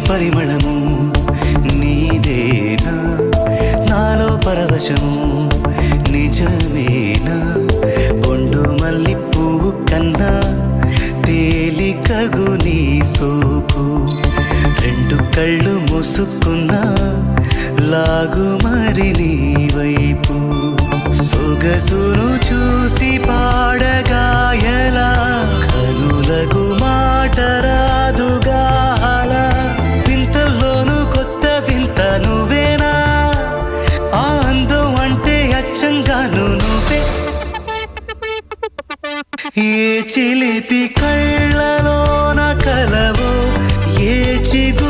పరిమళము నీదేనా నాలో పరవశము నిజమేనా బొండు మల్లి పువ్వు కన్నా తేలికగు నీ సోకు రెండు కళ్ళు మూసుకున్నా లాగు మరి నీ వైపు సొగసును చూసి పాడగాయలా కనులకు మాట రాదుగా అలా వింతల్లోనూ కొత్త వింత నువ్వేనా ఆ అందం అంటే అచ్చంగాను నువ్వే ఏ చిలిపి కళ్ళలోన కలవో ఏ చిగు